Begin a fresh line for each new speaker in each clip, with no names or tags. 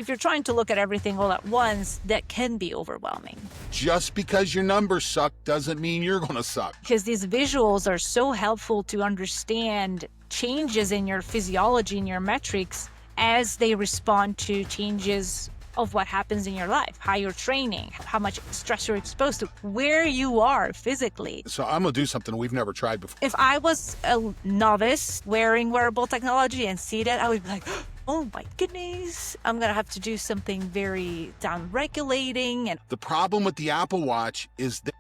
If you're trying to look at everything all at once, that can be overwhelming.
Just because your numbers suck doesn't mean you're going to suck.
Because these visuals are so helpful to understand changes in your physiology and your metrics as they respond to changes of what happens in your life, how you're training, how much stress you're exposed to, where you are physically.
So I'm going to do something we've never tried before.
If I was a novice wearing wearable technology and see that, I would be like, oh my goodness, I'm going to have to do something very down-regulating.
The problem with the Apple Watch is that...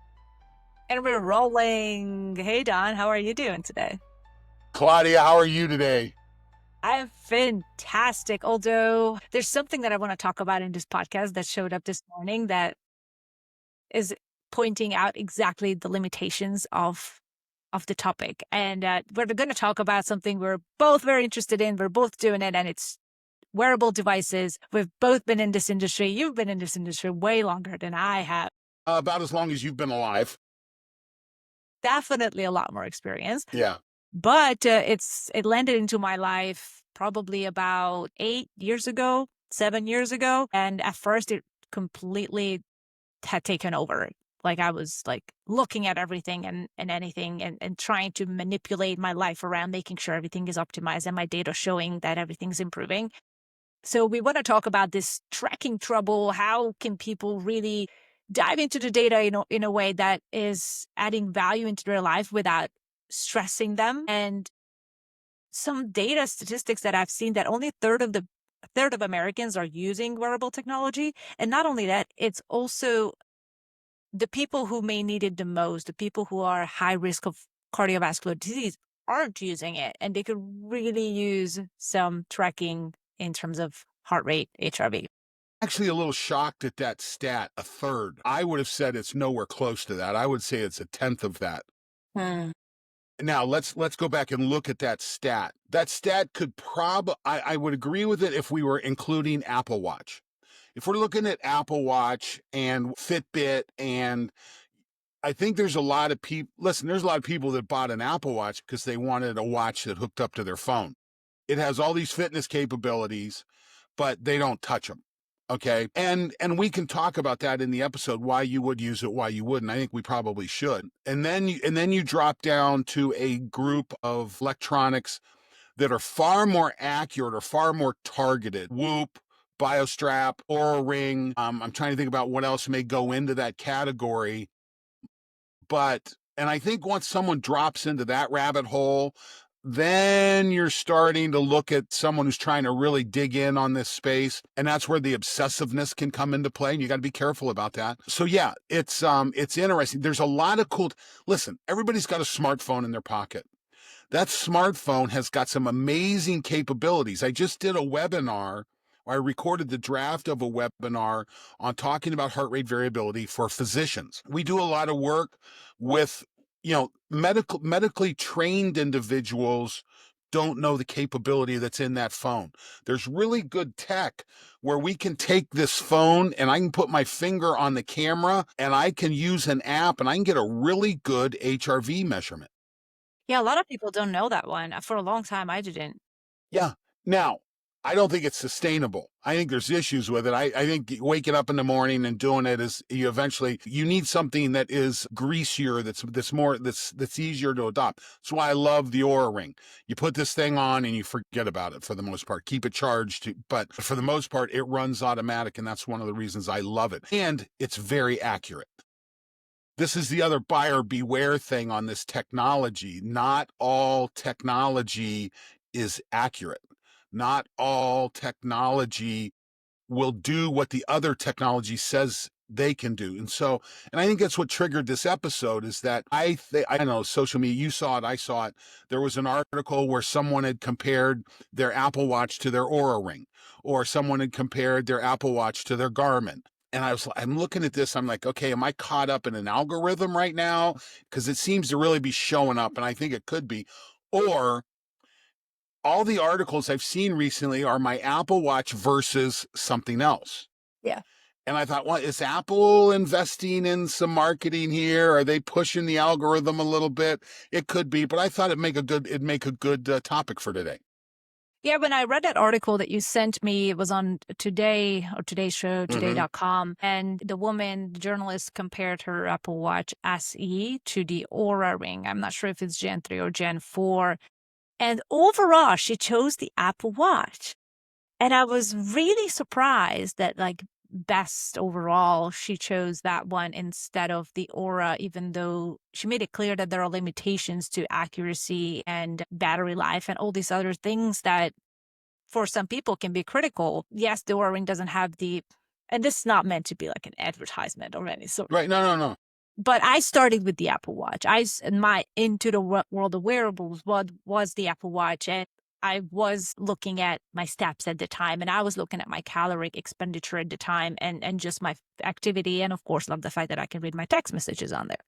And we're rolling. Hey, Don, how are you doing today?
Claudia, how are you today?
I'm fantastic. Although there's something that I want to talk about in this podcast that showed up this morning that is pointing out exactly the limitations of the topic. And we're going to talk about something we're both very interested in. We're both doing it, and it's wearable devices. We've both been in this industry. You've been in this industry way longer than I have.
About as long as you've been alive.
Definitely a lot more experience.
Yeah.
But it landed into my life probably about 7 years ago. And at first it completely had taken over. Like I was like looking at everything and anything and trying to manipulate my life around making sure everything is optimized and my data showing that everything's improving. So we want to talk about this tracking trouble. How can people really dive into the data in a way that is adding value into their life without stressing them? And some data statistics that I've seen that only a third of Americans are using wearable technology. And not only that, it's also the people who may need it the most, the people who are high risk of cardiovascular disease aren't using it. And they could really use some tracking in terms of heart rate, HRV.
Actually a little shocked at that stat, a third. I would have said it's nowhere close to that. I would say it's a tenth of that. Now let's go back and look at that stat. That stat could I would agree with it if we were including Apple Watch. If we're looking at Apple Watch and Fitbit, and I think there's a lot of people, there's a lot of people that bought an Apple Watch because they wanted a watch that hooked up to their phone. It has all these fitness capabilities, but they don't touch them. Okay. And we can talk about that in the episode, why you would use it, why you wouldn't. I think we probably should. And then you drop down to a group of electronics that are far more accurate or far more targeted. Whoop, BioStrap, Oura Ring. I'm trying to think about what else may go into that category. And I think once someone drops into that rabbit hole, then you're starting to look at someone who's trying to really dig in on this space. And that's where the obsessiveness can come into play. And you got to be careful about that. So yeah, it's interesting. There's a lot of cool, listen, everybody's got a smartphone in their pocket. That smartphone has got some amazing capabilities. I just did a webinar. I recorded the draft of a webinar on talking about heart rate variability for physicians. We do a lot of work with, medically trained individuals don't know the capability that's in that phone. There's really good tech where we can take this phone and I can put my finger on the camera and I can use an app and I can get a really good HRV measurement.
Yeah, a lot of people don't know that one. For a long time, I didn't.
Yeah. Now, I don't think it's sustainable. I think there's issues with it. I think waking up in the morning and doing it is you need something that is greasier, that's easier to adopt. That's why I love the Oura Ring. You put this thing on and you forget about it for the most part. Keep it charged, but for the most part, it runs automatic, and that's one of the reasons I love it. And it's very accurate. This is the other buyer beware thing on this technology. Not all technology is accurate. Not all technology will do what the other technology says they can do. And I think that's what triggered this episode, is that I don't know, social media, you saw it, I saw it. There was an article where someone had compared their Apple Watch to their Oura Ring, or someone had compared their Apple Watch to their Garmin. And I'm looking at this, I'm like, okay, am I caught up in an algorithm right now? Because it seems to really be showing up, and I think it could be. Or all the articles I've seen recently are my Apple Watch versus something else.
Yeah.
And I thought, well, is Apple investing in some marketing here? Are they pushing the algorithm a little bit? It could be, but I thought it'd make a good topic for today.
Yeah, when I read that article that you sent me, it was on Today or Today's Show,
Hmm.
today.com. And the journalist, compared her Apple Watch SE to the Aura Ring. I'm not sure if it's Gen 3 or Gen 4. And overall, she chose the Apple Watch. And I was really surprised that, like, best overall, she chose that one instead of the Aura, even though she made it clear that there are limitations to accuracy and battery life and all these other things that for some people can be critical. Yes, the Oura Ring doesn't have and this is not meant to be like an advertisement or any sort.
Right. No, no, no.
But I started with the Apple Watch. My into the world of wearables, what was the Apple Watch, and I was looking at my steps at the time, and I was looking at my caloric expenditure at the time, and just my activity, and of course, love the fact that I can read my text messages on there.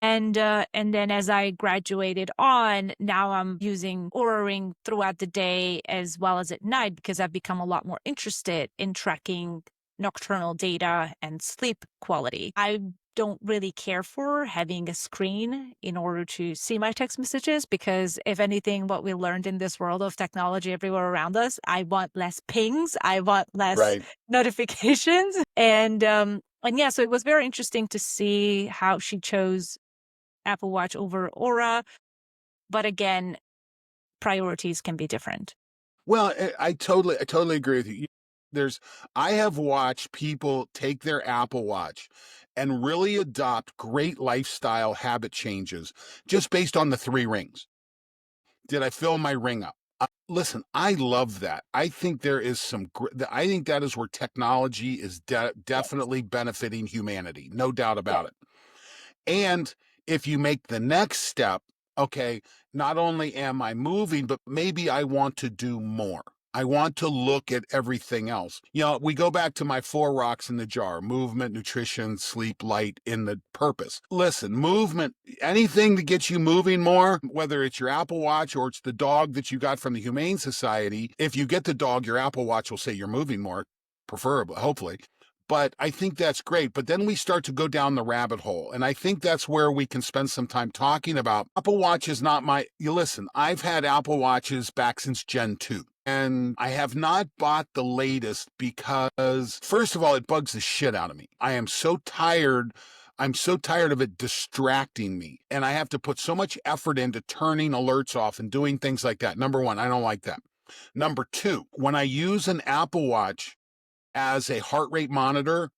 And then as I graduated on, now I'm using Oura Ring throughout the day as well as at night because I've become a lot more interested in tracking nocturnal data and sleep quality. I don't really care for having a screen in order to see my text messages because if anything, what we learned in this world of technology everywhere around us, I want less pings, I want less
Right.
notifications. And yeah, so it was very interesting to see how she chose Apple Watch over Aura. But again, priorities can be different.
Well, I totally agree with you. There's, I have watched people take their Apple Watch and really adopt great lifestyle habit changes just based on the three rings. Did I fill my ring up? Listen, I love that. I think there is I think that is where technology is
Yes.
definitely benefiting humanity, no doubt
Yes.
about it. And if you make the next step, okay, not only am I moving, but maybe I want to do more. I want to look at everything else. We go back to my four rocks in the jar: movement, nutrition, sleep, light, in the purpose. Listen, movement, anything that gets you moving more, whether it's your Apple Watch or it's the dog that you got from the Humane Society. If you get the dog, your Apple Watch will say you're moving more, preferably, hopefully. But I think that's great. But then we start to go down the rabbit hole. And I think that's where we can spend some time talking about Apple Watch is not you listen, I've had Apple Watches back since Gen 2. And I have not bought the latest because, first of all, it bugs the shit out of me. I am so tired. I'm so tired of it distracting me. And I have to put so much effort into turning alerts off and doing things like that. Number one, I don't like that. Number two, when I use an Apple Watch as a heart rate monitor,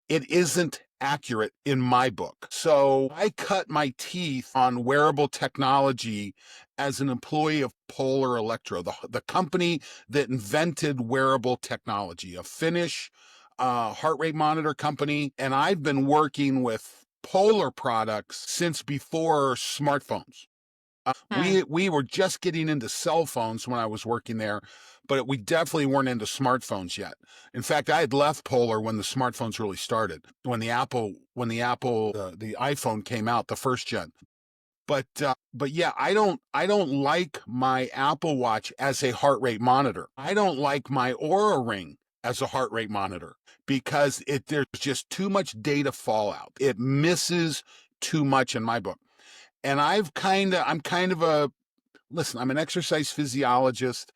it isn't accurate in my book. So I cut my teeth on wearable technology as an employee of Polar Electro, the company that invented wearable technology, a Finnish heart rate monitor company. And I've been working with Polar products since before smartphones.
Hmm.
We were just getting into cell phones when I was working there, but we definitely weren't into smartphones yet. In fact, I had left Polar when the smartphones really started, the iPhone came out, the first gen. But yeah, I don't like my Apple Watch as a heart rate monitor. I don't like my Aura Ring as a heart rate monitor because there's just too much data fallout. It misses too much in my book. And I'm kind of a listen, I'm an exercise physiologist.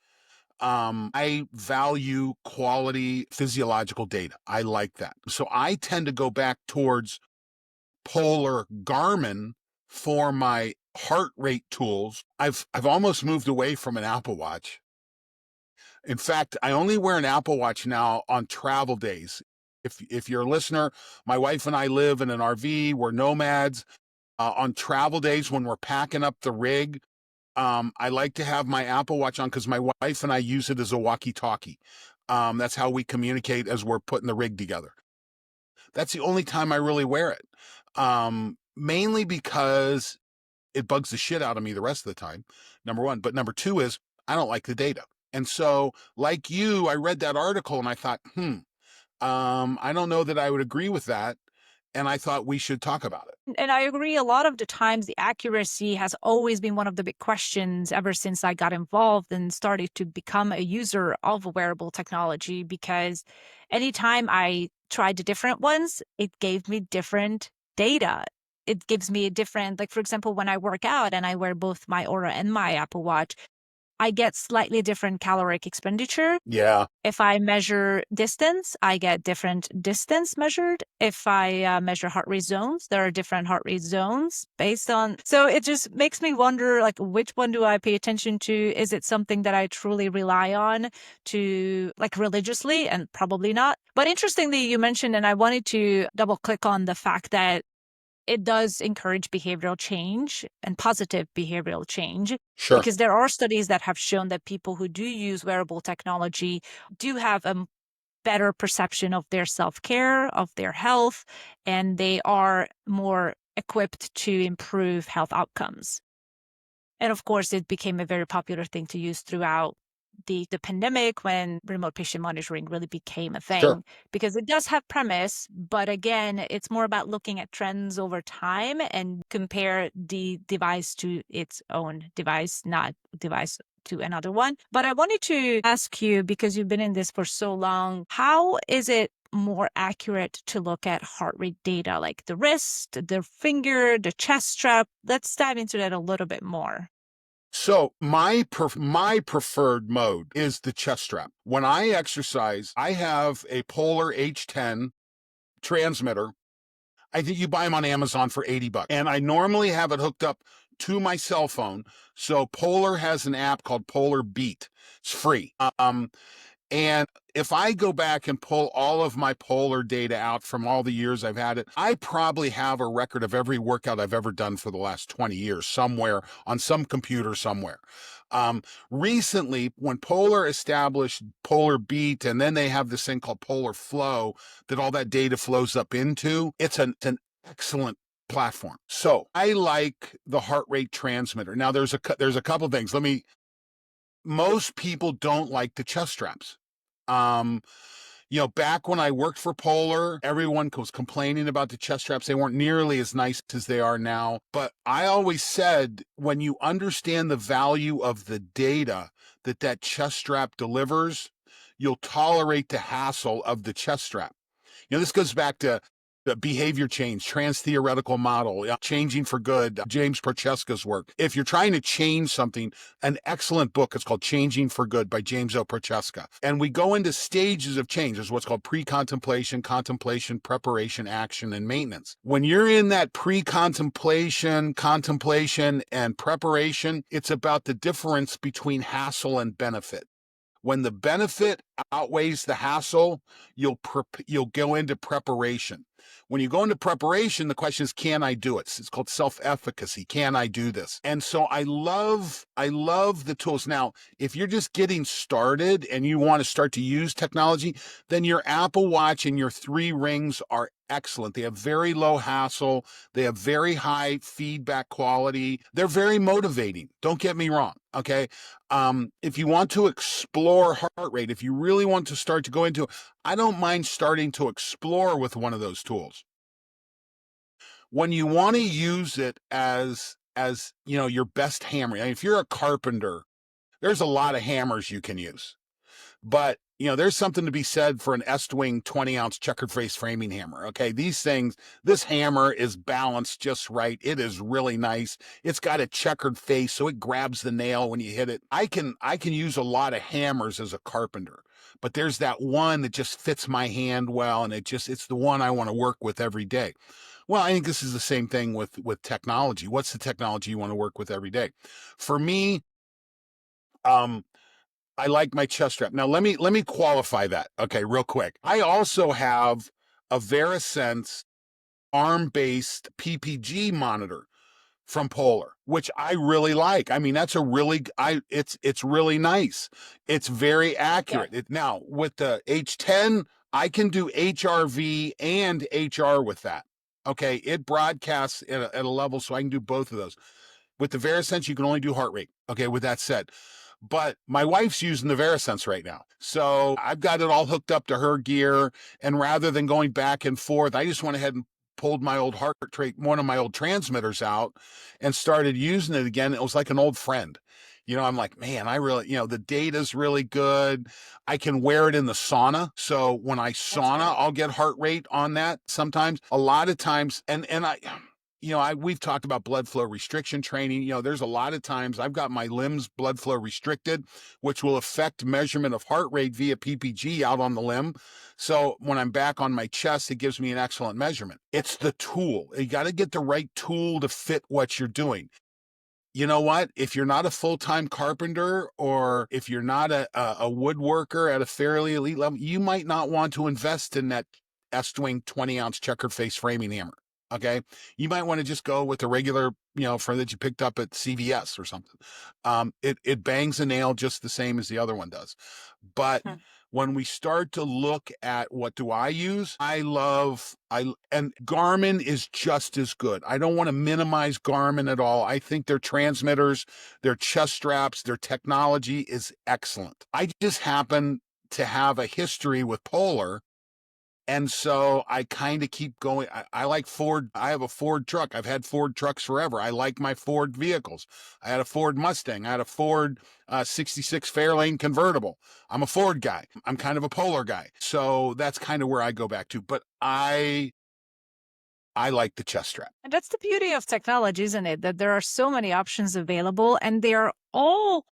I value quality physiological data. I like that. So I tend to go back towards Polar Garmin for my heart rate tools. I've almost moved away from an Apple Watch. In fact, I only wear an Apple Watch now on travel days. If you're a listener, my wife and I live in an RV. We're nomads. On travel days when we're packing up the rig, I like to have my Apple Watch on because my wife and I use it as a walkie-talkie. That's how we communicate as we're putting the rig together. That's the only time I really wear it. Mainly because it bugs the shit out of me the rest of the time. Number one, but number two is I don't like the data. And so, like you, I read that article and I thought, I don't know that I would agree with that. And I thought we should talk about it.
And I agree, a lot of the times the accuracy has always been one of the big questions ever since I got involved and started to become a user of wearable technology because anytime I tried the different ones, it gave me different data. It gives me a different, like, for example, when I work out and I wear both my Aura and my Apple Watch, I get slightly different caloric expenditure.
Yeah,
If I measure distance, I get different distance measured. If I measure heart rate zones, there are different heart rate zones based on. So it just makes me wonder, like, which one do I pay attention to? Is it something that I truly rely on to, like, religiously? And probably not. But interestingly, you mentioned, and I wanted to double click on the fact that it does encourage behavioral change and positive behavioral change,
sure.
because there are studies that have shown that people who do use wearable technology do have a better perception of their self-care, of their health, and they are more equipped to improve health outcomes. And of course, it became a very popular thing to use throughout the pandemic, when remote patient monitoring really became a
Sure.
thing, because it does have premise, but again, it's more about looking at trends over time and compare the device to its own device, not device to another one. But I wanted to ask you, because you've been in this for so long, how is it more accurate to look at heart rate data, like the wrist, the finger, the chest strap? Let's dive into that a little bit more.
So my preferred mode is the chest strap. When I exercise, I have a Polar H10 transmitter. I think you buy them on Amazon for $80. And I normally have it hooked up to my cell phone. So Polar has an app called Polar Beat. It's free. And if I go back and pull all of my Polar data out from all the years I've had it, I probably have a record of every workout I've ever done for the last 20 years somewhere on some computer somewhere. Recently, when Polar established Polar Beat, and then they have this thing called Polar Flow that all that data flows up into, it's an excellent platform. So I like the heart rate transmitter. Now there's a couple things. Most people don't like the chest straps. Um, back when I worked for Polar, everyone was complaining about the chest straps. They weren't nearly as nice as they are now. But I always said, when you understand the value of the data that chest strap delivers, you'll tolerate the hassle of the chest strap. This goes back to the behavior change, trans-theoretical model, changing for good, James Prochaska's work. If you're trying to change something, an excellent book is called Changing for Good by James O. Prochaska. And we go into stages of change. There's what's called pre-contemplation, contemplation, preparation, action, and maintenance. When you're in that pre-contemplation, contemplation, and preparation, it's about the difference between hassle and benefit. When the benefit outweighs the hassle, you'll go into preparation. When you go into preparation, the question is, can I do it? It's called self-efficacy. Can I do this? And so I love the tools. Now, if you're just getting started and you want to start to use technology, then your Apple Watch and your 3 rings are excellent. They have very low hassle. They have very high feedback quality. They're very motivating. Don't get me wrong. Okay. If you want to explore heart rate, if you really want to start to go into, I don't mind starting to explore with one of those tools. When you want to use it as your best hammer, I mean, if you're a carpenter, there's a lot of hammers you can use. But there's something to be said for an Estwing 20-ounce checkered face framing hammer. Okay, this hammer is balanced just right. It is really nice. It's got a checkered face, so it grabs the nail when you hit it. I can use a lot of hammers as a carpenter, but there's that one that just fits my hand well, and it's the one I want to work with every day. Well, I think this is the same thing with technology. What's the technology you want to work with every day? For me, um, I like my chest strap. Now let me qualify that. Okay, real quick. I also have a VeriSense arm-based PPG monitor from Polar, which I really like. I mean, that's a really it's really nice. It's very
Yeah.
accurate. Now with the H10, I can do HRV and HR with that. Okay, it broadcasts at a level so I can do both of those. With the VeriSense, you can only do heart rate. Okay, with that said. But my wife's using the VeriSense right now. So I've got it all hooked up to her gear. And rather than going back and forth, I just went ahead and pulled my old heart rate, one of my old transmitters out and started using it again. It was like an old friend. I'm like, man, I really, the data's really good. I can wear it in the sauna. So when I
That's
sauna,
great.
I'll get heart rate on that sometimes. A lot of times, and I we've talked about blood flow restriction training. There's a lot of times I've got my limbs blood flow restricted, which will affect measurement of heart rate via PPG out on the limb. So when I'm back on my chest, it gives me an excellent measurement. It's the tool. You got to get the right tool to fit what you're doing. You know what? If you're not a full-time carpenter, or if you're not a woodworker at a fairly elite level, you might not want to invest in that S-Twing 20-ounce checker face framing hammer. Okay. You might want to just go with the regular, for that you picked up at CVS or something. It bangs a nail just the same as the other one does. But when we start to look at what do I use, and Garmin is just as good. I don't want to minimize Garmin at all. I think their transmitters, their chest straps, their technology is excellent. I just happen to have a history with Polar, and so I kind of keep going. I like Ford. I have a Ford truck. I've had Ford trucks forever. I like my Ford vehicles. I had a Ford Mustang. I had a Ford 66 Fairlane convertible. I'm a Ford guy. I'm kind of a Polar guy. So that's kind of where I go back to. But I like the chest strap.
And that's the beauty of technology, isn't it? That there are so many options available and they are all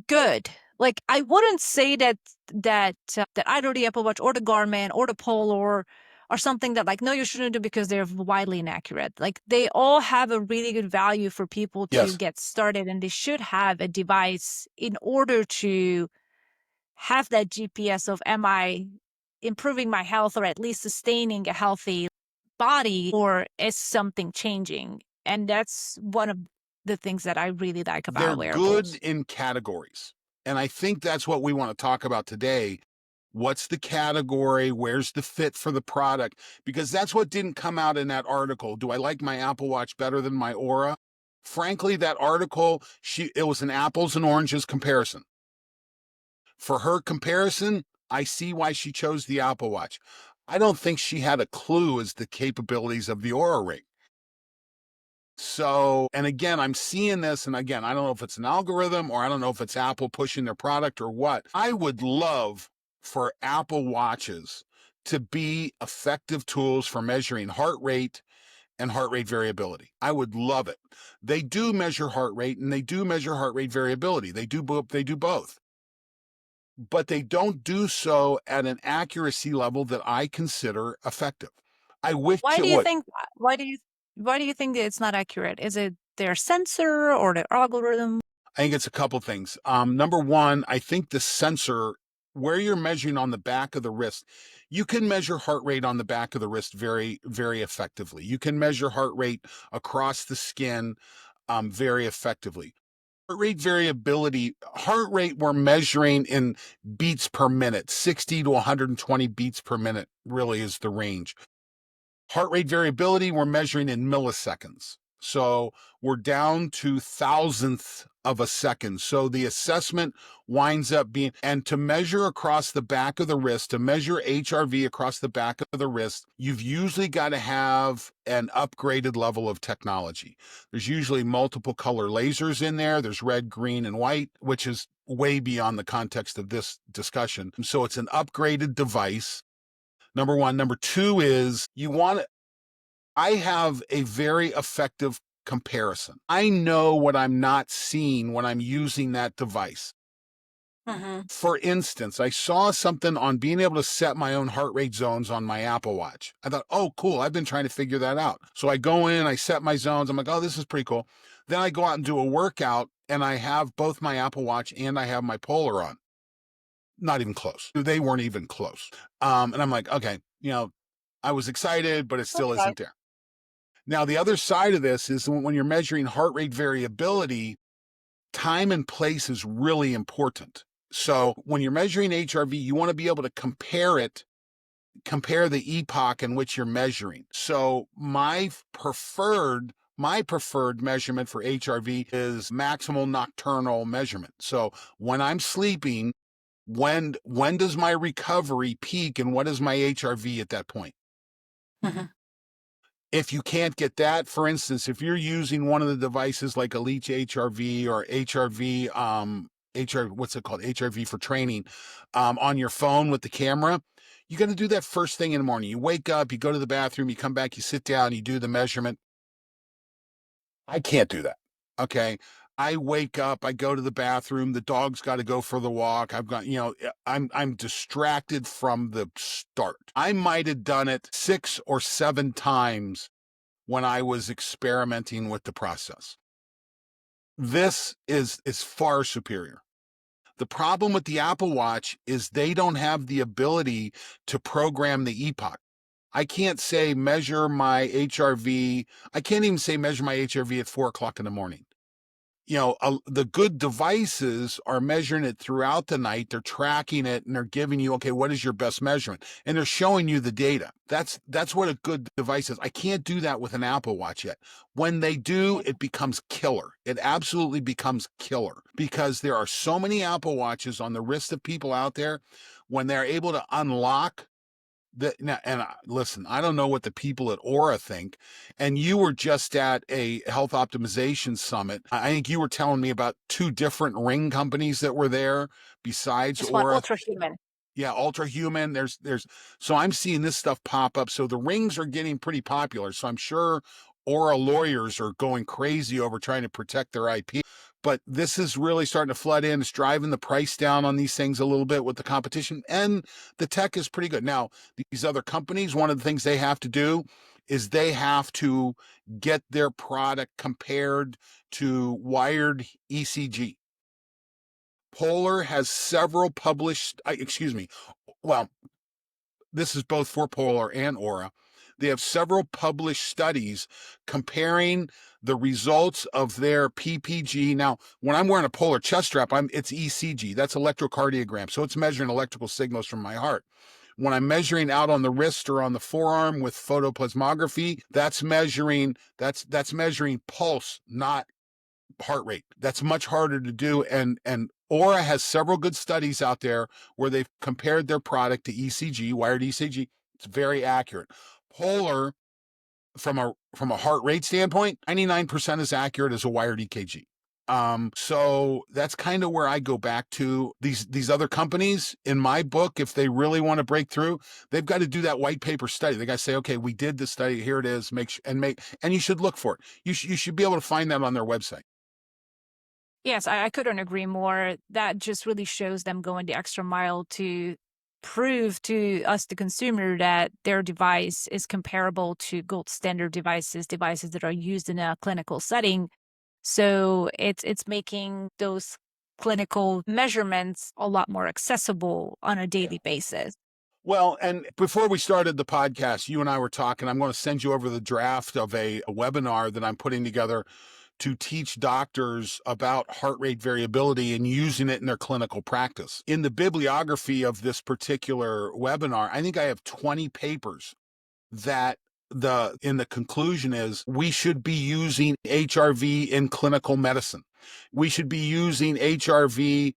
good. Like I wouldn't say that either the Apple Watch or the Garmin or the Polar or something that like no you shouldn't do because they're widely inaccurate. Like they all have a really good value for people to
Yes.
get started, and they should have a device in order to have that GPS of am I improving my health or at least sustaining a healthy body, or is something changing? And that's one of the things that I really like
They're
about
good
wearables.
in categories. And I think that's what we want to talk about today. What's the category? Where's the fit for the product? Because that's what didn't come out in that article. Do I like my Apple Watch better than my Aura? Frankly, that article, it was an apples and oranges comparison. For her comparison, I see why she chose the Apple Watch. I don't think she had a clue as the capabilities of the Aura Ring. So, and again, I'm seeing this, and again, I don't know if it's an algorithm, or I don't know if it's Apple pushing their product or what. I would love for Apple Watches to be effective tools for measuring heart rate and heart rate variability. I would love it. They do measure heart rate and they do measure heart rate variability. They do both. But they don't do so at an accuracy level that I consider effective. I wish
Why
it
do you
would.
think why do you think that it's not accurate? Is it their sensor or their algorithm?
I think it's a couple things. Number one, I think the sensor, where you're measuring on the back of the wrist, you can measure heart rate on the back of the wrist very, very effectively. You can measure heart rate across the skin very effectively. Heart rate variability, heart rate we're measuring in beats per minute, 60 to 120 beats per minute really is the range. Heart rate variability, we're measuring in milliseconds. So we're down to thousandth of a second. So the assessment winds up being, and to measure across the back of the wrist, to measure HRV across the back of the wrist, you've usually got to have an upgraded level of technology. There's usually multiple color lasers in there. There's red, green, and white, which is way beyond the context of this discussion. So it's an upgraded device. Number one. Number two is I have a very effective comparison. I know what I'm not seeing when I'm using that device. For instance, I saw something on being able to set my own heart rate zones on my Apple Watch. I thought, oh, cool. I've been trying to figure that out. So I go in, I set my zones. I'm like, oh, this is pretty cool. Then I go out and do a workout, and I have both my Apple Watch and I have my Polar on. Not even close. They weren't even close. And I'm like, okay, I was excited, but it still
Okay.
isn't there. Now, the other side of this is when you're measuring heart rate variability, time and place is really important. So when you're measuring HRV, you want to be able to compare the epoch in which you're measuring. So my preferred measurement for HRV is maximal nocturnal measurement. So when I'm sleeping, when does my recovery peak and what is my HRV at that point? If you can't get that, for instance, if you're using one of the devices like Elite HRV or HRV HR, what's it called? HRV for training, on your phone with the camera. You got to do that first thing in the morning. You wake up, you go to the bathroom, you come back, you sit down, you do the measurement. I can't do that. Okay. I wake up, I go to the bathroom, the dog's got to go for the walk. I've got, I'm distracted from the start. I might have done it 6 or 7 times when I was experimenting with the process. This is far superior. The problem with the Apple Watch is they don't have the ability to program the epoch. I can't say measure my HRV. I can't even say measure my HRV at 4 o'clock in the morning. The good devices are measuring it throughout the night. They're tracking it and they're giving you, okay, what is your best measurement? And they're showing you the data. That's what a good device is. I can't do that with an Apple Watch yet. When they do, it becomes killer. It absolutely becomes killer because there are so many Apple Watches on the wrist of people out there. When they're able to unlock now, and listen, I don't know what the people at Aura think. And you were just at a health optimization summit. I think you were telling me about 2 different ring companies that were there besides
This one,
Aura.
ultra human.
Yeah, ultra human. So I'm seeing this stuff pop up. So the rings are getting pretty popular. So I'm sure Aura lawyers are going crazy over trying to protect their IP. But this is really starting to flood in. It's driving the price down on these things a little bit with the competition. And the tech is pretty good. Now, these other companies, one of the things they have to do is they have to get their product compared to wired ECG. Polar has several published, excuse me, well, this is both for Polar and Aura. They have several published studies comparing the results of their PPG. Now, when I'm wearing a Polar chest strap, it's ECG. That's electrocardiogram. So it's measuring electrical signals from my heart. When I'm measuring out on the wrist or on the forearm with photoplasmography, that's measuring pulse, not heart rate. That's much harder to do. And Aura has several good studies out there where they've compared their product to ECG, wired ECG. It's very accurate. Polar, from a heart rate standpoint, 99% as accurate as a wired EKG. So that's kind of where I go back to these other companies. In my book, if they really want to break through, they've got to do that white paper study. They got to say, okay, we did the study. Here it is. And you should look for it. You should be able to find that on their website.
Yes, I couldn't agree more. That just really shows them going the extra mile to prove to us, the consumer, that their device is comparable to gold standard devices that are used in a clinical setting. So it's making those clinical measurements a lot more accessible on a
Yeah.
daily basis.
Well, and before we started the podcast, you and I were talking. I'm going to send you over the draft of a webinar that I'm putting together to teach doctors about heart rate variability and using it in their clinical practice. In the bibliography of this particular webinar, I think I have 20 papers that in the conclusion is we should be using HRV in clinical medicine. We should be using HRV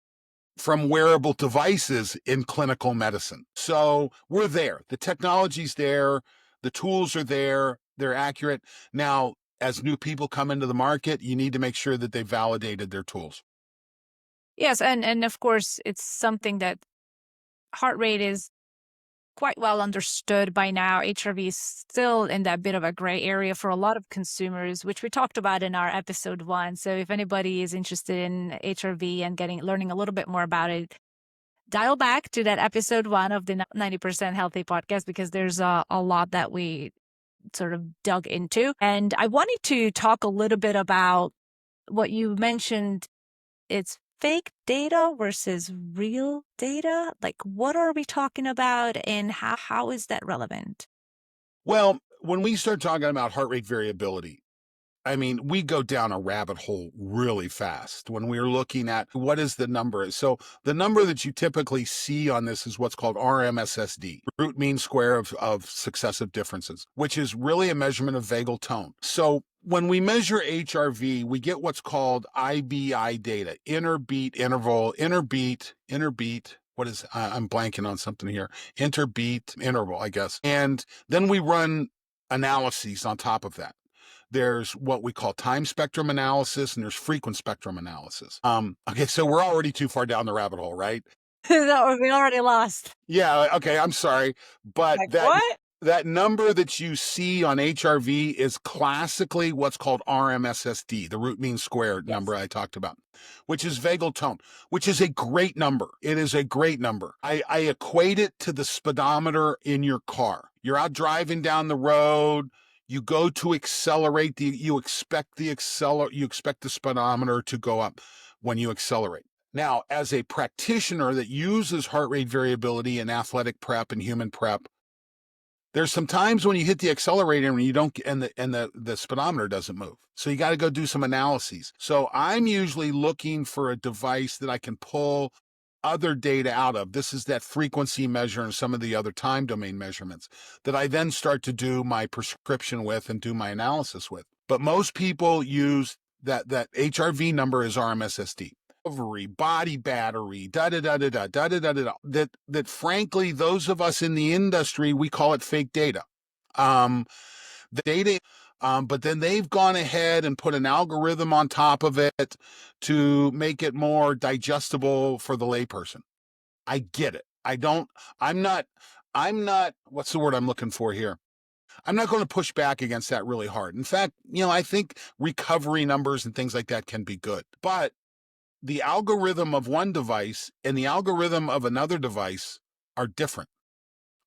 from wearable devices in clinical medicine. So we're there. The technology's there. The tools are there. They're accurate. Now, as new people come into the market, you need to make sure that they validated their tools.
Yes, and of course, it's something that heart rate is quite well understood by now. HRV is still in that bit of a gray area for a lot of consumers, which we talked about in our episode 1. So if anybody is interested in HRV and learning a little bit more about it, dial back to that episode 1 of the 90% Healthy podcast, because there's a lot that we sort of dug into. And I wanted to talk a little bit about what you mentioned. It's fake data versus real data. Like, what are we talking about and how is that relevant?
Well, when we start talking about heart rate variability, I mean, we go down a rabbit hole really fast when we're looking at what is the number. So the number that you typically see on this is what's called RMSSD, root mean square of successive differences, which is really a measurement of vagal tone. So when we measure HRV, we get what's called IBI data, interbeat interval, interbeat. What is, I'm blanking on something here. Interbeat interval, I guess. And then we run analyses on top of that. There's what we call time spectrum analysis, and there's frequent spectrum analysis. Okay, so we're already too far down the rabbit hole, right?
No, we already lost.
Yeah, okay, I'm sorry, but
Like, what?
that number that you see on HRV is classically what's called RMSSD, the root mean squared
Yes.
number I talked about, which is vagal tone, which is a great number. It is a great number. I equate it to the speedometer in your car. You're out driving down the road, you go to accelerate, you expect you expect the speedometer to go up when you accelerate. Now, as a practitioner that uses heart rate variability in athletic prep and human prep, there's some times when you hit the accelerator and you don't, and the speedometer doesn't move. So you got to go do some analyses. So I'm usually looking for a device that I can pull other data out of. This is that frequency measure and some of the other time domain measurements that I then start to do my prescription with and do my analysis with. But most people use that HRV number is RMSSD. Body battery, da da da da da da da da da. That frankly, those of us in the industry, we call it fake data. The data, but then they've gone ahead and put an algorithm on top of it to make it more digestible for the layperson. I get it. I'm not, what's the word I'm looking for here? I'm not going to push back against that really hard. In fact, I think recovery numbers and things like that can be good. But the algorithm of one device and the algorithm of another device are different.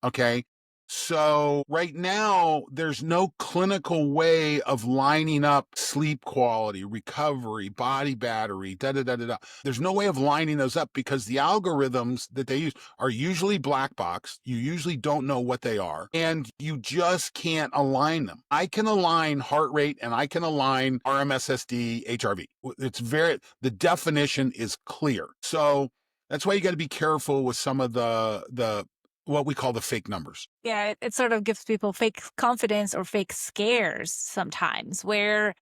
Okay. So right now, there's no clinical way of lining up sleep quality, recovery, body battery, da da da da da. There's no way of lining those up because the algorithms that they use are usually black box. You usually don't know what they are, and you just can't align them. I can align heart rate and I can align RMSSD, HRV. The definition is clear. So that's why you got to be careful with some of the what we call the fake numbers.
Yeah, it sort of gives people fake confidence or fake scares sometimes where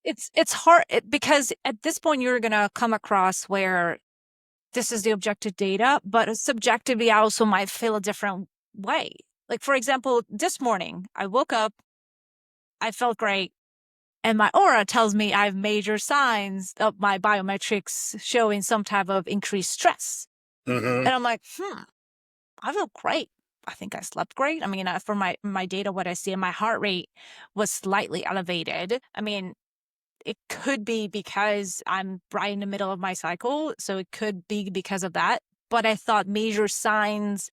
it's hard because at this point you're going to come across where this is the objective data, but subjectively I also might feel a different way. Like for example, this morning I woke up, I felt great, and my aura tells me I have major signs of my biometrics showing some type of increased stress.
Mm-hmm.
And I'm like, I feel great. I think I slept great. I mean, for my data, what I see, my heart rate was slightly elevated. I mean, it could be because I'm right in the middle of my cycle, so it could be because of that. But I thought major signs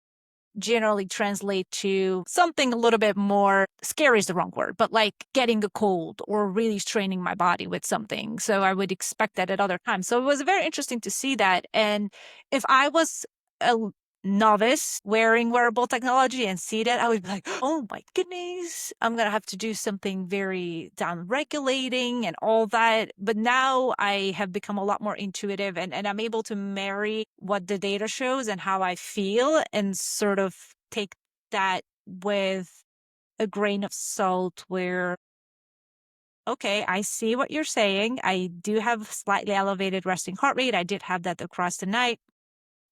generally translate to something a little bit more scary is the wrong word, but like getting a cold or really straining my body with something. So I would expect that at other times. So it was very interesting to see that. And if I was a novice wearing wearable technology and see that, I would be like, oh my goodness, I'm going to have to do something very down regulating and all that. But now I have become a lot more intuitive and I'm able to marry what the data shows and how I feel and sort of take that with a grain of salt where, okay, I see what you're saying. I do have slightly elevated resting heart rate. I did have that across the night.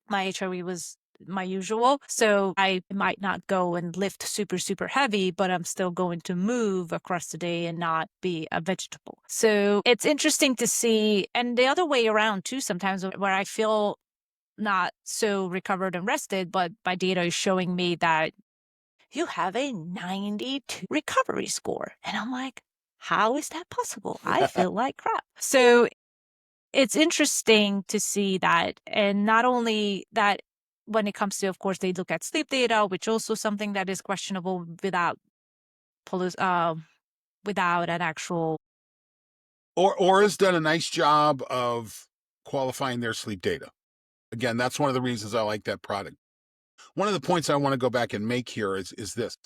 My HRV was my usual. So I might not go and lift super, super heavy, but I'm still going to move across the day and not be a vegetable. So it's interesting to see. And the other way around too, sometimes where I feel not so recovered and rested, but my data is showing me that you have a 92 recovery score. And I'm like, how is that possible? I feel like crap. So it's interesting to see that. And not only that, when it comes to, of course, they look at sleep data, which also something that is questionable without an actual.
Or has done a nice job of qualifying their sleep data. Again, that's one of the reasons I like that product. One of the points I want to go back and make here is this.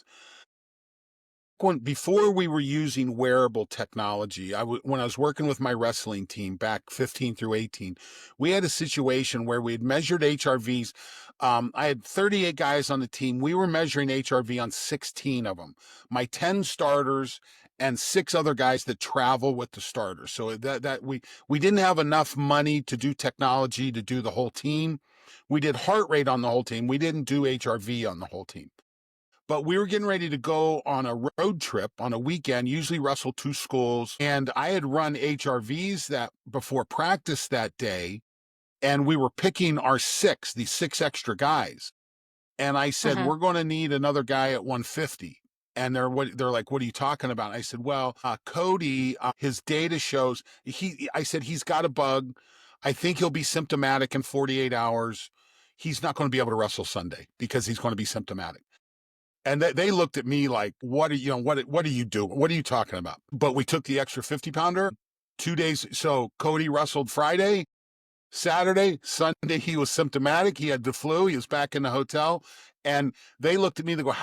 Before we were using wearable technology, when I was working with my wrestling team back 15 through 18, we had a situation where we had measured HRVs. I had 38 guys on the team. We were measuring HRV on 16 of them. My 10 starters and 6 other guys that travel with the starters. So that we didn't have enough money to do technology to do the whole team. We did heart rate on the whole team. We didn't do HRV on the whole team. But we were getting ready to go on a road trip on a weekend, usually wrestle two schools. And I had run HRVs that before practice that day, and we were picking our six, these six extra guys. And I said,
Mhm.
we're going to need another guy at 150. And they're like, what are you talking about? And I said, well, Cody, his data shows I said, he's got a bug. I think he'll be symptomatic in 48 hours. He's not going to be able to wrestle Sunday because he's going to be symptomatic. And they looked at me like, what are you know, what are you doing? What are you talking about? But we took the extra 50-pounder 2 days. So Cody wrestled Friday, Saturday, Sunday, he was symptomatic. He had the flu. He was back in the hotel. And they looked at me, they go,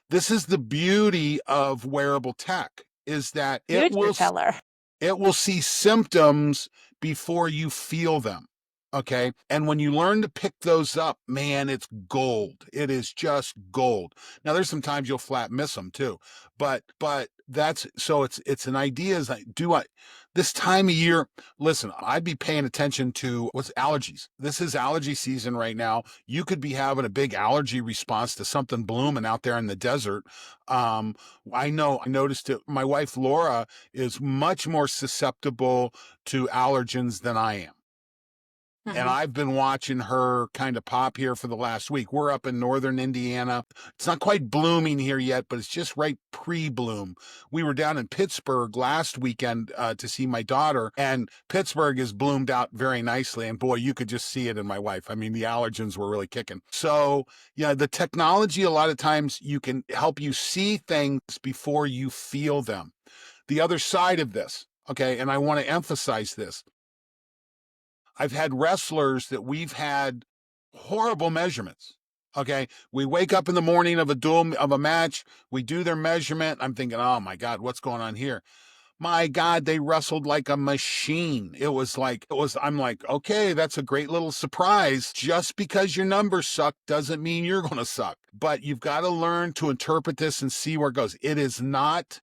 this is the beauty of wearable tech, is that
Future teller.
it will see symptoms before you feel them. Okay. And when you learn to pick those up, man, it's gold. It is just gold. Now there's some times you'll flat miss them too. But that's so it's an idea is like, do I this time of year, listen, I'd be paying attention to what's allergies. This is allergy season right now. You could be having a big allergy response to something blooming out there in the desert. Um, I noticed it. My wife Laura is much more susceptible to allergens than I am. And
Mhm.
I've been watching her kind of pop here for the last week. We're up in northern Indiana. It's not quite blooming here yet, but it's just right pre-bloom. We were down in Pittsburgh last weekend to see my daughter, and Pittsburgh is bloomed out very nicely. And boy, you could just see it in my wife. I mean, the allergens were really kicking. So, yeah, the technology, a lot of times you can help you see things before you feel them. The other side of this, okay, and I want to emphasize this. I've had wrestlers that we've had horrible measurements. Okay. We wake up in the morning of a match. We do their measurement. I'm thinking, oh my God, what's going on here? My God, they wrestled like a machine. I'm like, okay, that's a great little surprise. Just because your numbers suck doesn't mean you're going to suck. But you've got to learn to interpret this and see where it goes. It is not,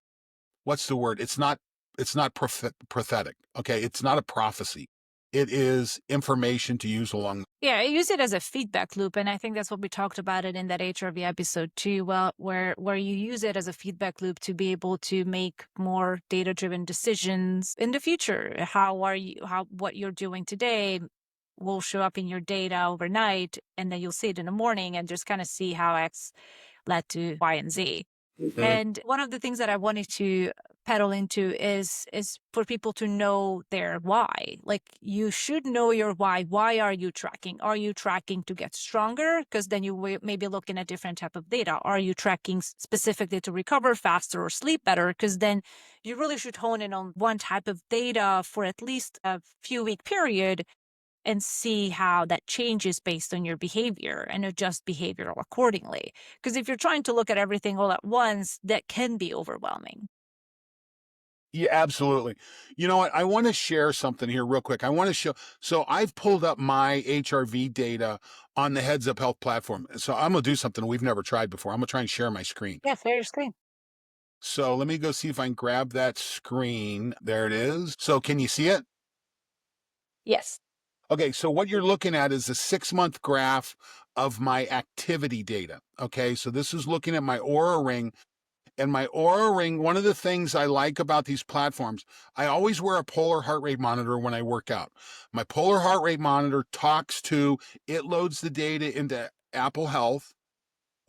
what's the word? It's not prophetic. Okay. It's not a prophecy. It is information to use along.
Yeah, I use it as a feedback loop, and I think that's what we talked about it in that HRV episode too. Well, where you use it as a feedback loop to be able to make more data-driven decisions in the future. How what you're doing today will show up in your data overnight, and then you'll see it in the morning, and just kind of see how X led to Y and Z. And one of the things that I wanted to pedal into is for people to know their why. Like you should know your why. Why are you tracking? Are you tracking to get stronger? Because then you may be looking at different type of data. Are you tracking specifically to recover faster or sleep better? Because then you really should hone in on one type of data for at least a few week period and see how that changes based on your behavior and adjust behavior accordingly. Because if you're trying to look at everything all at once, that can be overwhelming.
Yeah, absolutely. You know what? I want to share something here real quick. I want to show. So I've pulled up my HRV data on the Heads Up Health platform. So I'm going to do something we've never tried before. I'm going to try and share my screen.
Yeah, fair screen.
So let me go see if I can grab that screen. There it is. So can you see it?
Yes.
Okay, so what you're looking at is a 6-month graph of my activity data. Okay, so this is looking at my Aura Ring. And my Aura Ring, one of the things I like about these platforms, I always wear a polar heart rate monitor when I work out. My polar heart rate monitor it loads the data into Apple Health.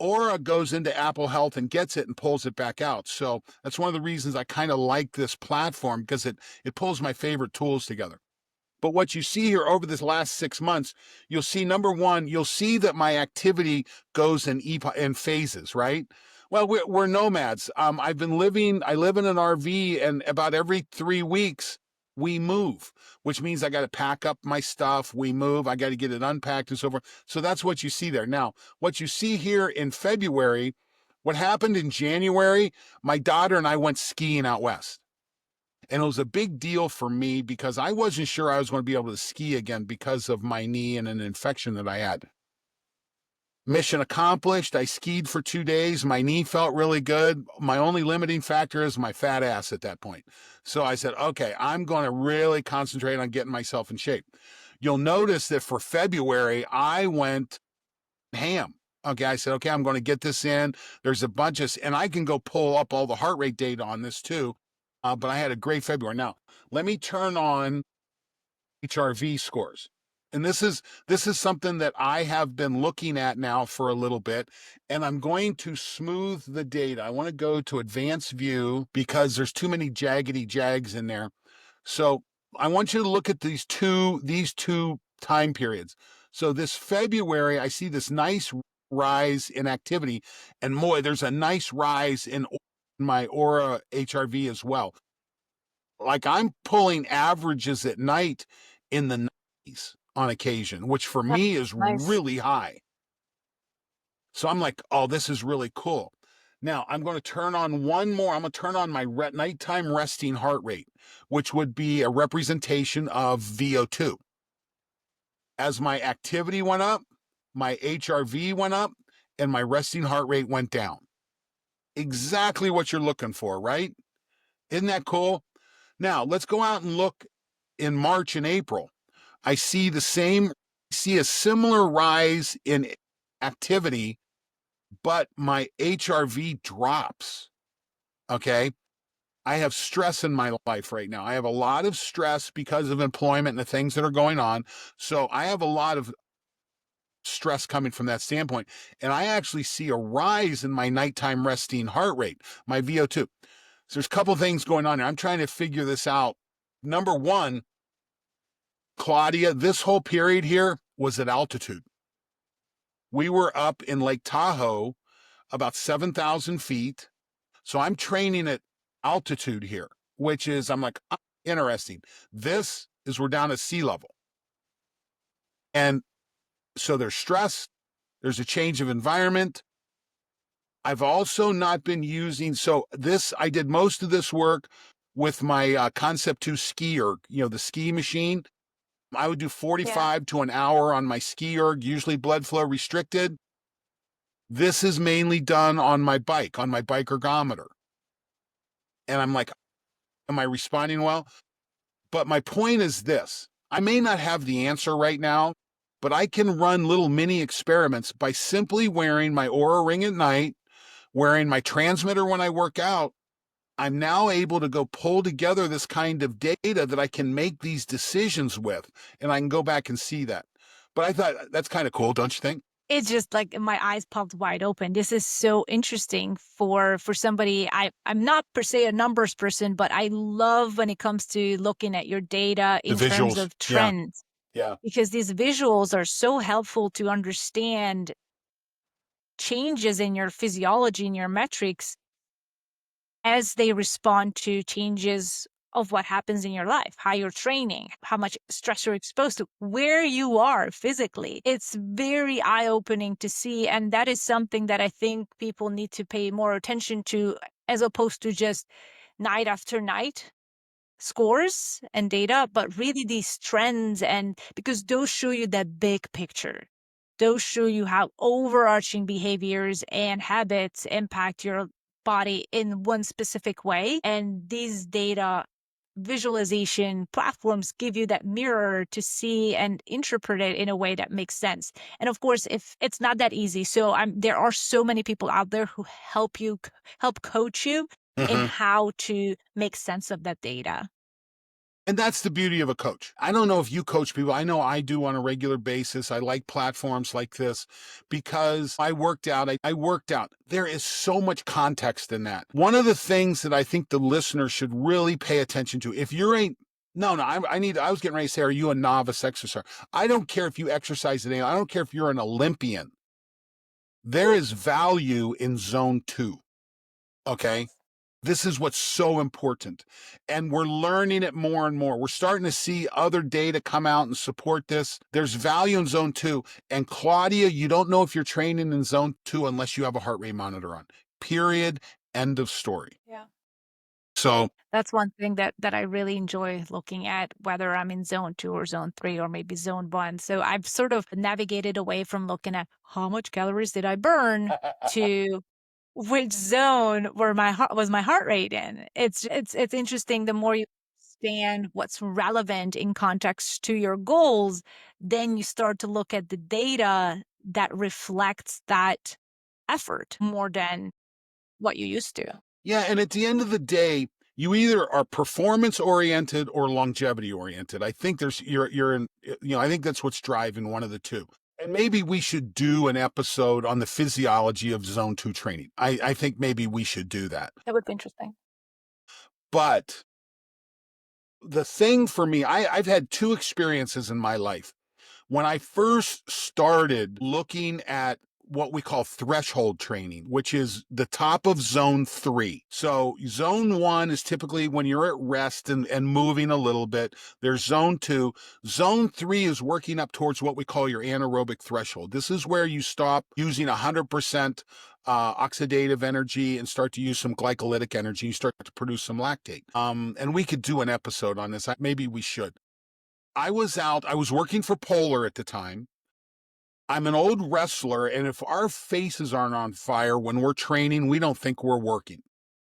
Aura goes into Apple Health and gets it and pulls it back out. So that's one of the reasons I kind of like this platform because it pulls my favorite tools together. But what you see here over this last 6 months, you'll see number one, you'll see that my activity goes in phases, right? Well, we're nomads. I live in an RV, and about every 3 weeks, we move, which means I got to pack up my stuff. We move, I got to get it unpacked and so forth. So that's what you see there. Now, what you see here in February, what happened in January, my daughter and I went skiing out west. And it was a big deal for me because I wasn't sure I was going to be able to ski again because of my knee and an infection that I had. Mission accomplished. I skied for 2 days. My knee felt really good. My only limiting factor is my fat ass at that point. So I said, okay, I'm going to really concentrate on getting myself in shape. You'll notice that for February, I went ham. Okay, I said, okay, I'm going to get this in. There's a bunch of, and I can go pull up all the heart rate data on this too. But I had a great February. Now, let me turn on HRV scores. And this is something that I have been looking at now for a little bit, and I'm going to smooth the data. I want to go to advanced view because there's too many jaggedy jags in there. So I want you to look at these two time periods. So this February, I see this nice rise in activity, and boy, there's a nice rise in my Aura HRV as well. Like I'm pulling averages at night in the 90s on occasion, which for
That's
me is
nice.
really high. So I'm like, oh, this is really cool. Now I'm going to turn on one more. I'm going to turn on my nighttime resting heart rate, which would be a representation of VO2. As my activity went up, my HRV went up, and my resting heart rate went down. Exactly what you're looking for, right? Isn't that cool? Now let's go out and look in March and April. I see a similar rise in activity, but my HRV drops. Okay. I have stress in my life right now. I have a lot of stress because of employment and the things that are going on. So I have a lot of stress coming from that standpoint. And I actually see a rise in my nighttime resting heart rate, my VO2. So there's a couple things going on here. I'm trying to figure this out. Number one, Claudia, this whole period here was at altitude. We were up in Lake Tahoe, about 7,000 feet. So I'm training at altitude here, which is, I'm like, interesting. This is, we're down at sea level. And so there's stress, there's a change of environment. I've also not been using, so this, I did most of this work with my Concept 2 ski erg, the ski machine. I would do
Yeah.
45 to an hour on my ski erg, usually blood flow restricted. This is mainly done on my bike ergometer. And I'm like, am I responding well? But my point is this: I may not have the answer right now, but I can run little mini experiments by simply wearing my Aura ring at night, wearing my transmitter when I work out. I'm now able to go pull together this kind of data that I can make these decisions with, and I can go back and see that. But I thought that's kind of cool, don't you think?
It's just like my eyes popped wide open. This is so interesting for somebody. I'm not per se a numbers person, but I love when it comes to looking at your data
The
in terms
visuals.
of
Yeah.
trends,
Yeah.
because these visuals are so helpful to understand changes in your physiology and your metrics as they respond to changes of what happens in your life, how you're training, how much stress you're exposed to, where you are physically. It's very eye opening to see. And that is something that I think people need to pay more attention to, as opposed to just night after night scores and data, but really these trends, and because those show you the big picture. Those show you how overarching behaviors and habits impact your body in one specific way. And these data visualization platforms give you that mirror to see and interpret it in a way that makes sense. And of course, if it's not that easy, so there are so many people out there who help coach you in
Mhm.
how to make sense of that data.
And that's the beauty of a coach. I don't know if you coach people. I know I do on a regular basis. I like platforms like this because I worked out. I worked out. There is so much context in that. One of the things that I think the listener should really pay attention to, if you're a no, no, I was getting ready to say, are you a novice exerciser? I don't care if you exercise today. I don't care if you're an Olympian. There is value in zone 2. Okay. This is what's so important. And we're learning it more and more. We're starting to see other data come out and support this. There's value in zone 2. And Claudia, you don't know if you're training in zone 2 unless you have a heart rate monitor on. Period. End of story.
Yeah.
So,
That's one thing that I really enjoy looking at, whether I'm in zone 2 or zone 3 or maybe zone 1. So I've sort of navigated away from looking at how much calories did I burn to which zone were my heart rate in. It's interesting. The more you understand what's relevant in context to your goals, then you start to look at the data that reflects that effort more than what you used to.
Yeah, and at the end of the day, you either are performance oriented or longevity oriented. I think you're in, I think that's what's driving one of the two. And maybe we should do an episode on the physiology of zone 2 training. I think maybe we should do that.
That would be interesting.
But the thing for me, I've had two experiences in my life. When I first started looking at what we call threshold training, which is the top of zone 3. So zone 1 is typically when you're at rest and moving a little bit. There's zone 2. Zone 3 is working up towards what we call your anaerobic threshold. This is where you stop using 100% oxidative energy and start to use some glycolytic energy. You start to produce some lactate. And we could do an episode on this. Maybe we should. I was working for Polar at the time. I'm an old wrestler, and if our faces aren't on fire when we're training, we don't think we're working.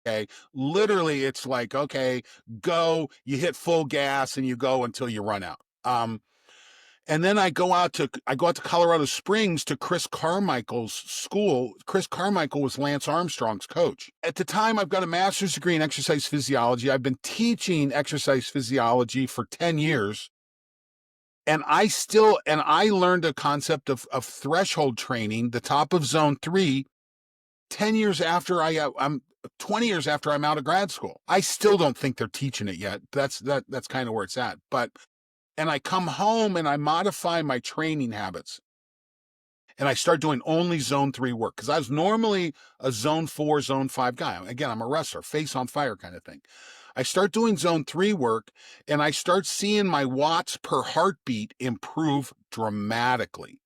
Okay. Literally, it's like, okay, go, you hit full gas and you go until you run out. And then I go out to Colorado Springs to Chris Carmichael's school. Chris Carmichael was Lance Armstrong's coach. At the time, I've got a master's degree in exercise physiology. I've been teaching exercise physiology for 10 years. And I learned a concept of threshold training, the top of zone 3, 10 years after I'm 20 years after I'm out of grad school. I still don't think they're teaching it yet. That's kind of where it's at. And I come home and I modify my training habits. And I start doing only zone 3 work because I was normally a zone 4, zone 5 guy. Again, I'm a wrestler, face on fire kind of thing. I start doing zone 3 work and I start seeing my watts per heartbeat improve dramatically.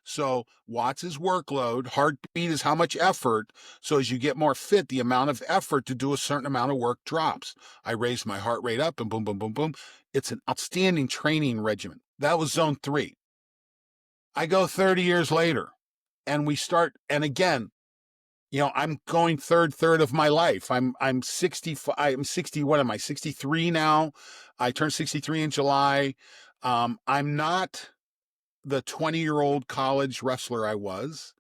So watts is workload, heartbeat is how much effort. So as you get more fit, the amount of effort to do a certain amount of work drops. I raise my heart rate up and boom, boom, boom, boom. It's an outstanding training regimen. That was zone 3. I go 30 years later and we start, and again, I'm going third of my life. I'm 65. I'm 60. What am I? 63 now. I turned 63 in July. I'm not the 20-year-old college wrestler I was.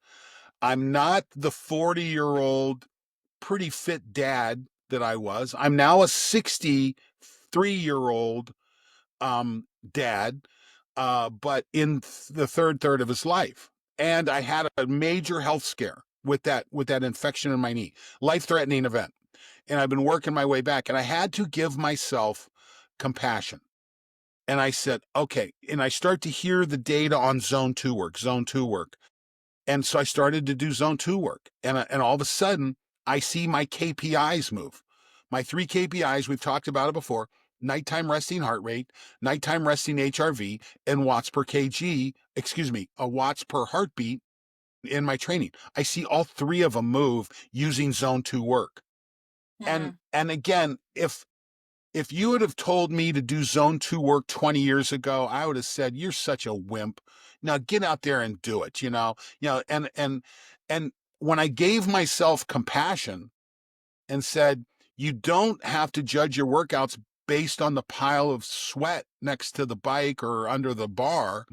I'm not the 40-year-old pretty fit dad that I was. I'm now a 63-year-old dad, but in the third of his life. And I had a major health scare with that infection in my knee, life-threatening event. And I've been working my way back, and I had to give myself compassion. And I said, okay. And I start to hear the data on zone 2 work, zone 2 work. And so I started to do zone 2 work. And all of a sudden, I see my KPIs move. My 3 KPIs, we've talked about it before: nighttime resting heart rate, nighttime resting HRV, and watts per kg, a watts per heartbeat in my training. I see all 3 of them move using zone 2 work.
Mhm.
And again, if you would have told me to do zone 2 work 20 years ago, I would have said, you're such a wimp. Now get out there and do it, and when I gave myself compassion and said, you don't have to judge your workouts based on the pile of sweat next to the bike or under the bar.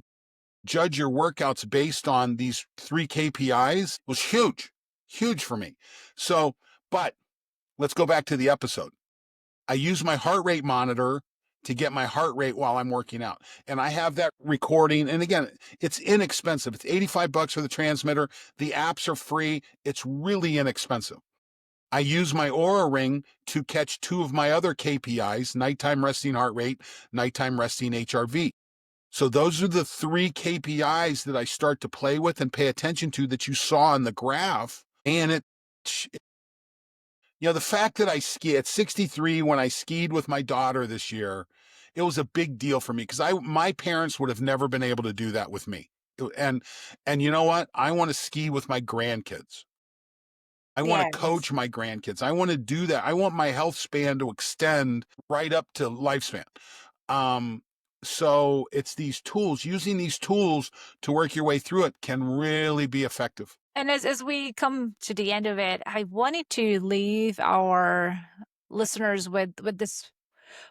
Judge your workouts based on these 3 KPIs was huge, huge for me. So, but let's go back to the episode. I use my heart rate monitor to get my heart rate while I'm working out. And I have that recording. And again, it's inexpensive. It's $85 for the transmitter. The apps are free. It's really inexpensive. I use my Aura Ring to catch 2 of my other KPIs: nighttime resting heart rate, nighttime resting HRV. So those are the 3 KPIs that I start to play with and pay attention to that you saw in the graph. And the fact that I ski at 63, when I skied with my daughter this year, it was a big deal for me because my parents would have never been able to do that with me. And you know what? I want to ski with my grandkids. I want to
Yes.
coach my grandkids. I want to do that. I want my health span to extend right up to lifespan. Um, so it's using these tools to work your way through it can really be effective.
And as we come to the end of it, I wanted to leave our listeners with a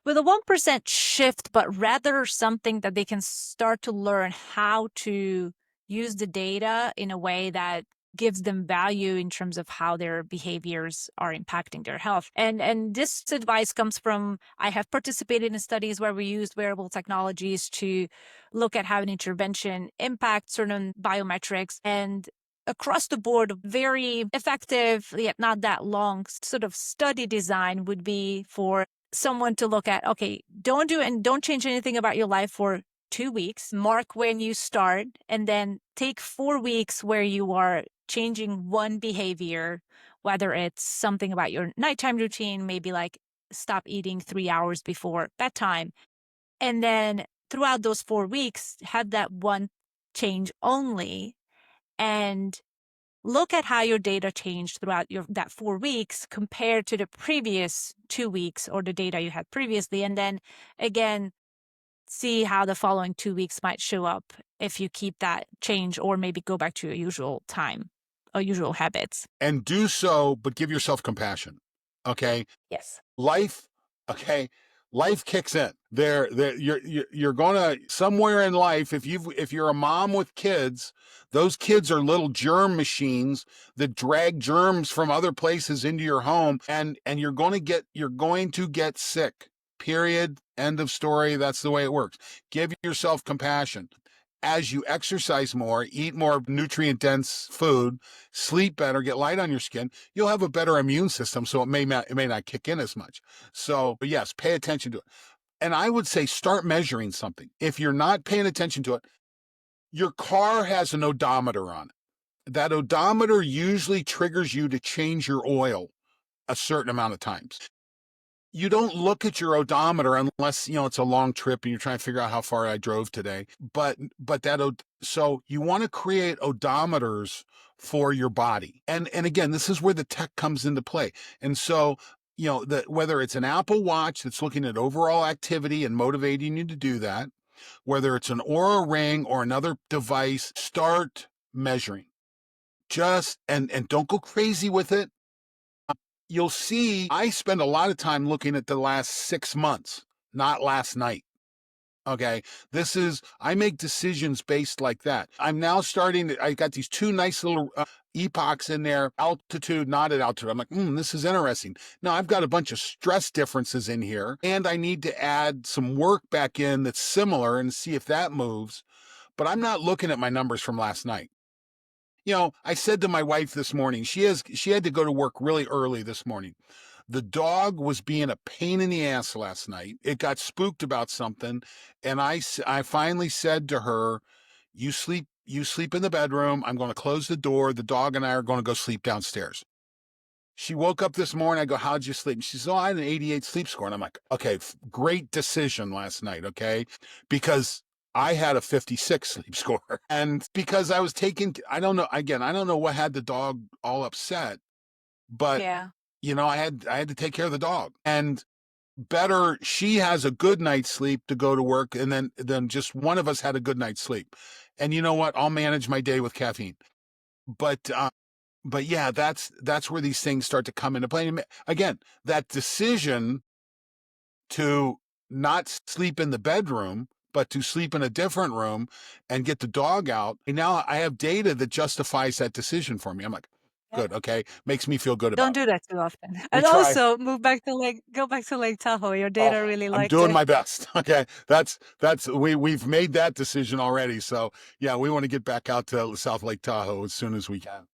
1% shift, but rather something that they can start to learn how to use the data in a way that gives them value in terms of how their behaviors are impacting their health. And this advice comes from, I have participated in studies where we used wearable technologies to look at how an intervention impacts certain biometrics, and across the board, very effective yet not that long sort of study design would be for someone to look at, okay, don't change anything about your life for 2 weeks, mark when you start, and then take 4 weeks where you are changing one behavior, whether it's something about your nighttime routine, maybe like stop eating 3 hours before bedtime. And then throughout those 4 weeks, have that one change only, and look at how your data changed throughout that 4 weeks compared to the previous 2 weeks or the data you had previously. And then again, see how the following 2 weeks might show up if you keep that change or maybe go back to your usual time or usual habits.
And do so, but give yourself compassion. Okay.
Yes.
Life, okay, life kicks in. You're gonna somewhere in life. If you're a mom with kids, those kids are little germ machines that drag germs from other places into your home, and you're going to get sick. Period. End of story. That's the way it works. Give yourself compassion. As you exercise more, eat more nutrient dense food, sleep better, get light on your skin, you'll have a better immune system. So it may not kick in as much. So, but yes, pay attention to it. And I would say start measuring something. If you're not paying attention to it, your car has an odometer on it. That odometer usually triggers you to change your oil a certain amount of times. You don't look at your odometer unless it's a long trip and you're trying to figure out how far I drove today. But so you want to create odometers for your body. And again, this is where the tech comes into play. And so whether it's an Apple Watch that's looking at overall activity and motivating you to do that, whether it's an Aura Ring or another device, start measuring. Just and don't go crazy with it. You'll see I spend a lot of time looking at the last 6 months, not last night. Okay. I make decisions based like that. I'm now I got these two nice little epochs in there, altitude, not at altitude. I'm like, this is interesting. Now I've got a bunch of stress differences in here, and I need to add some work back in that's similar and see if that moves. But I'm not looking at my numbers from last night. I said to my wife this morning, she had to go to work really early this morning. The dog was being a pain in the ass last night. It got spooked about something, and I finally said to her, you sleep in the bedroom. I'm going to close the door. The dog and I are going to go sleep downstairs." She woke up this morning. I go, "How'd you sleep?" And she says, "Oh, I had an 88 sleep score." And I'm like, "Okay, great decision last night." Okay. Because I had a 56 sleep score. And because I was I don't know, again, I don't know what had the dog all upset, but
Yeah.
I had to take care of the dog. And better, she has a good night's sleep to go to work, and then just one of us had a good night's sleep. And you know what? I'll manage my day with caffeine. But yeah, that's where these things start to come into play. And again, that decision to not sleep in the bedroom, but to sleep in a different room and get the dog out. And now I have data that justifies that decision for me. I'm like,
Yeah.
good, okay, makes me feel good
Don't
about it.
do that too often.
We
And
try.
also go back to Lake Tahoe. Your
Oh,
data really
I'm
liked
doing
it.
my best. Okay, we've made that decision already. So yeah, we want to get back out to South Lake Tahoe as soon as we can.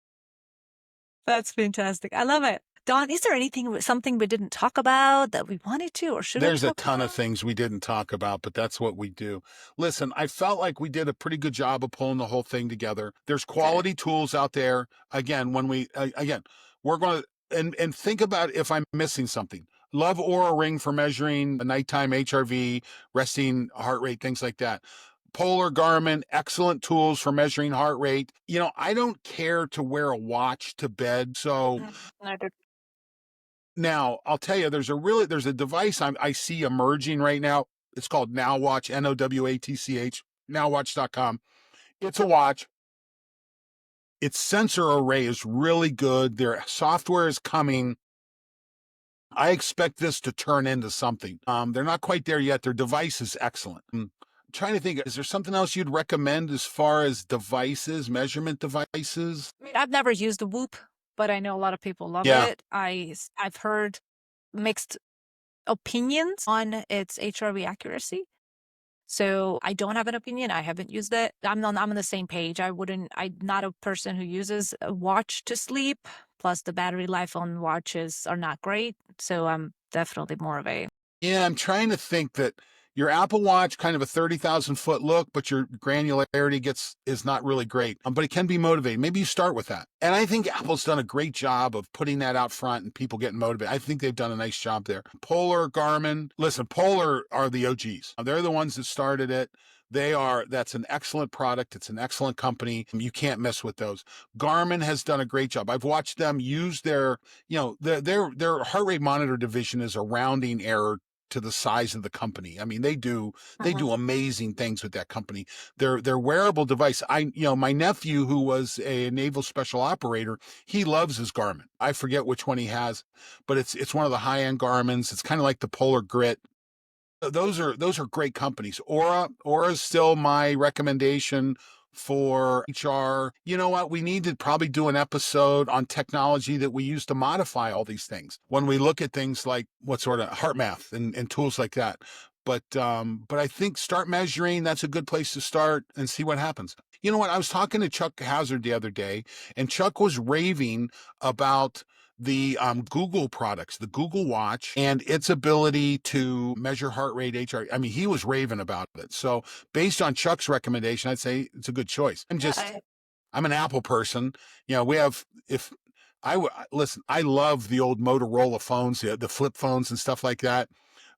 That's fantastic. I love it. Dawn, is there something we didn't talk about that we wanted to or should have
There's a
talked
ton of
about?
things we didn't talk about, but that's what we do. Listen, I felt like we did a pretty good job of pulling the whole thing together. There's
Good.
quality tools out there. Again, we're going to and think about if I'm missing something. Love Aura Ring for measuring the nighttime HRV, resting heart rate, things like that. Polar Garmin, excellent tools for measuring heart rate. I don't care to wear a watch to bed. So
Neither.
now, I'll tell you, there's a device I see emerging right now. It's called NowWatch, NOWATCH, nowwatch.com. It's a watch. Its sensor array is really good. Their software is coming. I expect this to turn into something. They're not quite there yet. Their device is excellent. trying to think, is there something else you'd recommend as far as devices, measurement devices?
I mean, I've never used a Whoop, but I know a lot of people love
Yeah.
it. I've heard mixed opinions on its HRV accuracy. So I don't have an opinion. I haven't used it. I'm on the same page. I'm not a person who uses a watch to sleep. Plus the battery life on watches are not great. So I'm definitely more of a
Yeah, I'm trying to think that your Apple Watch, kind of a 30,000 foot look, but your granularity is not really great. But it can be motivating. Maybe you start with that. And I think Apple's done a great job of putting that out front and people getting motivated. I think they've done a nice job there. Polar, Garmin. Listen, Polar are the OGs. They're the ones that started it. That's an excellent product. It's an excellent company. You can't mess with those. Garmin has done a great job. I've watched them use their heart rate monitor division is a rounding error to the size of the company. I mean, they
Mhm.
do amazing things with that company. Their wearable device. My nephew, who was a naval special operator, he loves his Garmin. I forget which one he has, but it's one of the high end Garmins. It's kind of like the Polar Grit. Those are great companies. Aura is still my recommendation for HR. You know what? We need to probably do an episode on technology that we use to modify all these things when we look at things like what sort of heart math and tools like that. But I think start measuring. That's a good place to start and see what happens. You know what? I was talking to Chuck Hazard the other day, and Chuck was raving about the Google products, the Google Watch, and its ability to measure heart rate, HR. I mean, he was raving about it. So, based on Chuck's recommendation, I'd say it's a good choice.
Yeah.
I'm an Apple person. We have, if listen, I love the old Motorola phones, the flip phones and stuff like that.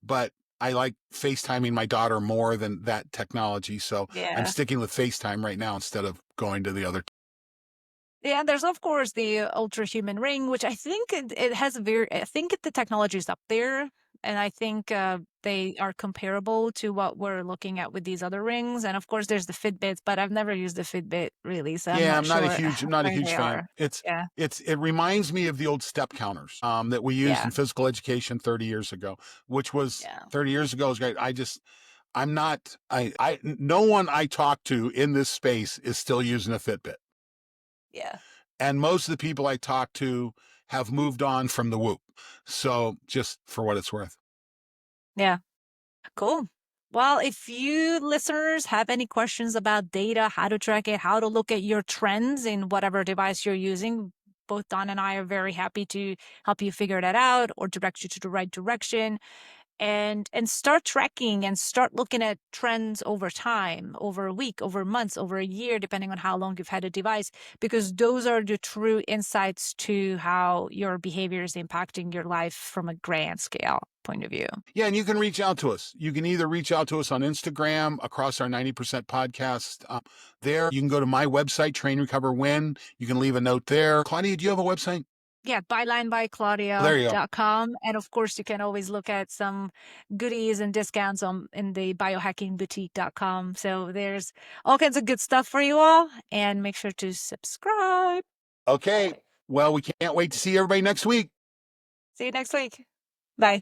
But I like FaceTiming my daughter more than that technology. So, I'm
Yeah.
sticking with FaceTime right now instead of going to the other.
Yeah, and there's of course the ultra human ring, which I think it has a very. I think the technology is up there, and I think they are comparable to what we're looking at with these other rings. And of course, there's the Fitbits, but I've never used the Fitbit really, so I'm
Yeah,
not sure
I'm not a
where
huge
they
fan.
are. Yeah,
It reminds me of the old step counters that we used
yeah,
in physical education 30 years ago, which was
yeah,
30 years ago was great. I'm not no one I talk to in this space is still using a Fitbit.
yeah,
And most of the people I talk to have moved on from the Whoop. So just for what it's worth.
yeah. Cool. Well, if you listeners have any questions about data, how to track it, how to look at your trends in whatever device you're using, both Don and I are very happy to help you figure that out or direct you to the right direction. And start tracking and start looking at trends over time, over a week, over months, over a year, depending on how long you've had a device, because those are the true insights to how your behavior is impacting your life from a grand scale point of view.
Yeah, and you can reach out to us. You can either reach out to us on Instagram across our 90% podcast. There, you can go to my website, Train, Recover, Win. You can leave a note there. Claudia, do you have a website?
Yeah,
Well, there you go.
bylinebyclaudia.com. And of course, you can always look at some goodies and discounts in the biohackingboutique.com. So there's all kinds of good stuff for you all. And make sure to subscribe.
Okay. Well, we can't wait to see everybody next week.
See you next week. Bye.